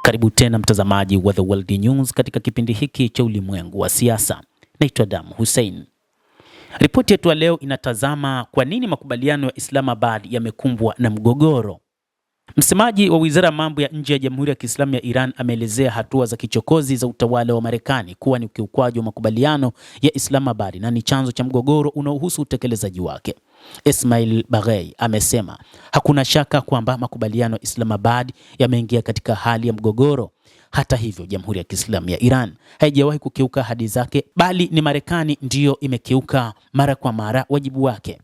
Karibu tena mtazamaji wa The World News katika kipindi hiki cha ulimwengu wa siasa. Naitwa Damu Hussein. Ripoti yetu leo inatazama kwa nini makubaliano ya Islamabad yamekumbwa na mgogoro. Msemaji wa Wizara ya Mambo ya Nje ya Jamhuri ya Kiislamu ya Iran ameelezea hatua za kichokozi za utawala wa Marekani kuwa ni ukiukwaji wa makubaliano ya Islamabad na ni chanzo cha mgogoro unaohusu utekelezaji wake. Ismail Baghei amesema hakuna shaka kwamba makubaliano ya Islamabad yameingia katika hali ya mgogoro. Hata hivyo, Jamhuri ya Kiislamu ya Iran haijawahi kukiuka ahadi zake, bali ni Marekani ndiyo imekiuka mara kwa mara wajibu wake.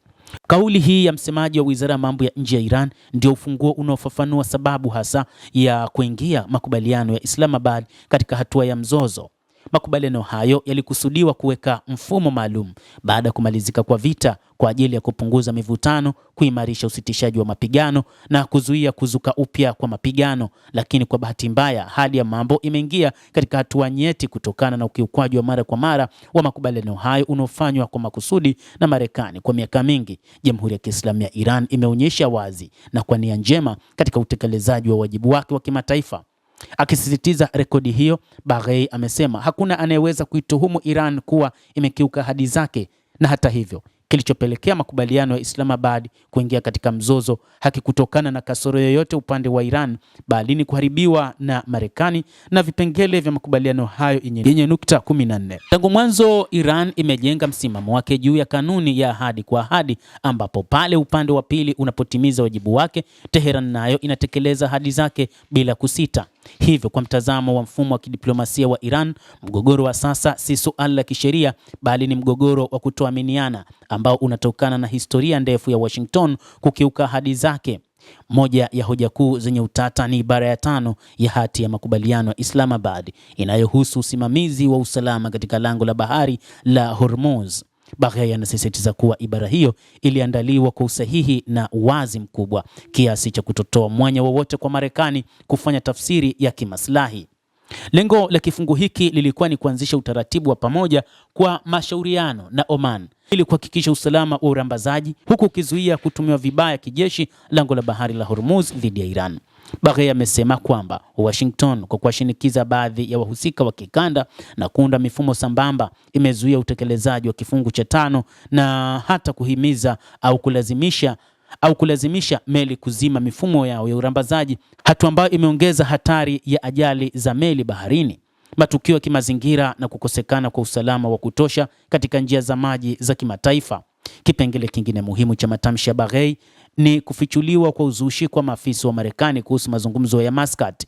Kauli hii ya msemaji wa Wizara ya Mambo ya Nje ya Iran ndio ufunguo unaofafanua sababu hasa ya kuingia makubaliano ya Islamabad katika hatua ya mzozo. Makubaliano hayo yalikusudiwa kuweka mfumo maalum baada ya kumalizika kwa vita kwa ajili ya kupunguza mivutano, kuimarisha usitishaji wa mapigano na kuzuia kuzuka upya kwa mapigano, lakini kwa bahati mbaya hali ya mambo imeingia katika hatua nyeti kutokana na ukiukwaji wa mara kwa mara wa makubaliano hayo unaofanywa kwa makusudi na Marekani kwa miaka mingi. Jamhuri ya Kiislamu ya Iran imeonyesha wazi na kwa nia njema katika utekelezaji wa wajibu wake wa kimataifa. Akisisitiza rekodi hiyo, Baghei amesema hakuna anayeweza kuituhumu Iran kuwa imekiuka ahadi zake, na hata hivyo kilichopelekea makubaliano ya Islamabad kuingia katika mzozo hakikutokana na kasoro yoyote upande wa Iran, bali ni kuharibiwa na Marekani na vipengele vya makubaliano hayo yenye nukta 14. Tangu mwanzo Iran imejenga msimamo wake juu ya kanuni ya ahadi kwa ahadi, ambapo pale upande wa pili unapotimiza wajibu wake, Tehran nayo inatekeleza ahadi zake bila kusita. Hivyo kwa mtazamo wa mfumo wa kidiplomasia wa Iran, mgogoro wa sasa si suala la kisheria, bali ni mgogoro wa kutoaminiana ambao unatokana na historia ndefu ya Washington kukiuka ahadi zake. Moja ya hoja kuu zenye utata ni ibara ya 5 ya hati ya makubaliano ya Islamabad inayohusu usimamizi wa usalama katika lango la bahari la Hormuz. Baghei anasisitiza kuwa ibara hiyo iliandaliwa kwa usahihi na uwazi mkubwa kiasi cha kutotoa mwanya wowote kwa Marekani kufanya tafsiri ya kimaslahi. Lengo la kifungu hiki lilikuwa ni kuanzisha utaratibu wa pamoja kwa mashauriano na Oman ili kuhakikisha usalama wa urambazaji, huku ukizuia kutumiwa vibaya kijeshi lango la bahari la Hormuz dhidi ya Iran. Baghei amesema kwamba Washington kwa kuwashinikiza baadhi ya wahusika wa kikanda na kuunda mifumo sambamba imezuia utekelezaji wa kifungu cha 5 na hata kuhimiza au kulazimisha meli kuzima mifumo yao ya urambazaji, hatua ambayo imeongeza hatari ya ajali za meli baharini, matukio ya kimazingira na kukosekana kwa usalama wa kutosha katika njia za maji za kimataifa. Kipengele kingine muhimu cha matamshi ya Baghei ni kufichuliwa kwa uzushi kwa maafisa wa Marekani kuhusu mazungumzo ya Muscat.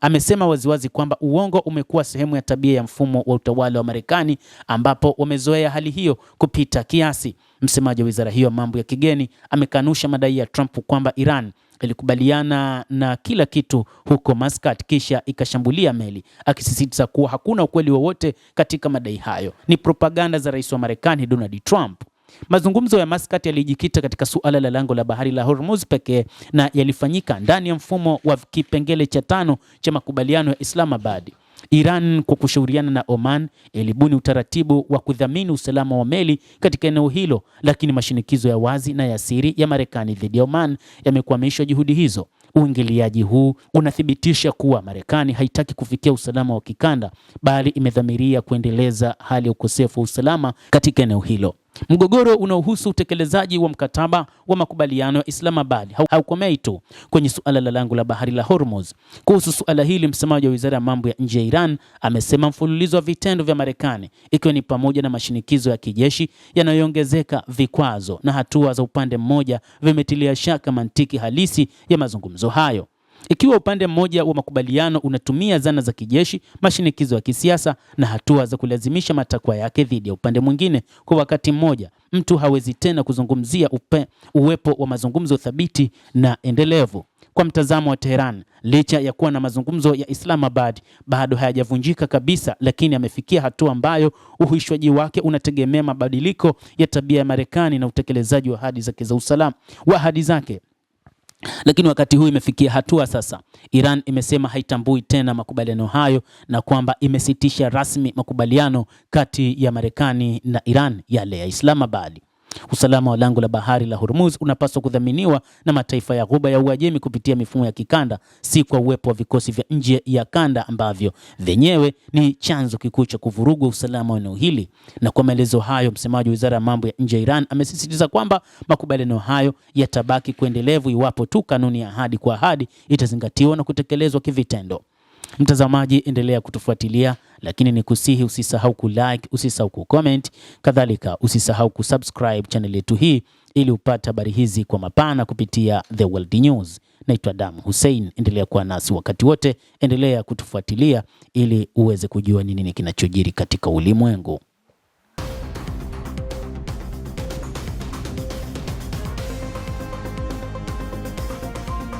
Amesema waziwazi kwamba uongo umekuwa sehemu ya tabia ya mfumo wa utawala wa Marekani, ambapo wamezoea hali hiyo kupita kiasi. Msemaji wa wizara hiyo ya mambo ya kigeni amekanusha madai ya Trump kwamba Iran ilikubaliana na kila kitu huko Muscat kisha ikashambulia meli, akisisitiza kuwa hakuna ukweli wowote katika madai hayo, ni propaganda za rais wa Marekani Donald Trump. Mazungumzo ya Muscat yalijikita katika suala la lango la bahari la Hormuz pekee na yalifanyika ndani ya mfumo wa kipengele cha 5 cha makubaliano ya Islamabad. Iran kwa kushauriana na Oman ilibuni utaratibu wa kudhamini usalama wa meli katika eneo hilo, lakini mashinikizo ya wazi na ya siri ya Marekani dhidi ya Oman yamekwamisha juhudi hizo. Uingiliaji huu unathibitisha kuwa Marekani haitaki kufikia usalama wa kikanda, bali imedhamiria kuendeleza hali ya ukosefu wa usalama katika eneo hilo. Mgogoro unaohusu utekelezaji wa mkataba wa makubaliano ya Islamabad haukomei tu kwenye suala la lango la bahari la Hormuz. Kuhusu suala hili, msemaji wa Wizara ya Mambo ya Nje ya Iran amesema mfululizo wa vitendo vya Marekani, ikiwa ni pamoja na mashinikizo ya kijeshi yanayoongezeka, vikwazo na hatua za upande mmoja, vimetilia shaka mantiki halisi ya mazungumzo hayo. Ikiwa upande mmoja wa makubaliano unatumia zana za kijeshi, mashinikizo ya kisiasa na hatua za kulazimisha matakwa yake dhidi ya upande mwingine kwa wakati mmoja, mtu hawezi tena kuzungumzia uwepo wa mazungumzo thabiti na endelevu. Kwa mtazamo wa Tehran, licha ya kuwa na mazungumzo ya Islamabad bado hayajavunjika kabisa, lakini amefikia hatua ambayo uhuishwaji wake unategemea mabadiliko ya tabia ya Marekani na utekelezaji wa ahadi zake za usalama wa ahadi zake. Lakini wakati huu imefikia hatua sasa, Iran imesema haitambui tena makubaliano hayo na kwamba imesitisha rasmi makubaliano kati ya Marekani na Iran, yale ya Islamabad. Usalama wa lango la bahari la Hormuz unapaswa kudhaminiwa na mataifa ya Ghuba ya Uajemi kupitia mifumo ya kikanda, si kwa uwepo wa vikosi vya nje ya kanda ambavyo vyenyewe ni chanzo kikuu cha kuvurugwa usalama wa eneo hili. Na kwa maelezo hayo, msemaji wa Wizara ya Mambo ya Nje ya Iran amesisitiza kwamba makubaliano hayo yatabaki kuendelevu iwapo tu kanuni ya ahadi kwa ahadi itazingatiwa na kutekelezwa kivitendo. Mtazamaji, endelea kutufuatilia, lakini ni kusihi usisahau kulike, usisahau kucomment, kadhalika usisahau kusubscribe channel yetu hii ili upate habari hizi kwa mapana kupitia The World News. Naitwa Damu Hussein, endelea kuwa nasi wakati wote, endelea kutufuatilia ili uweze kujua nini kinachojiri katika ulimwengu.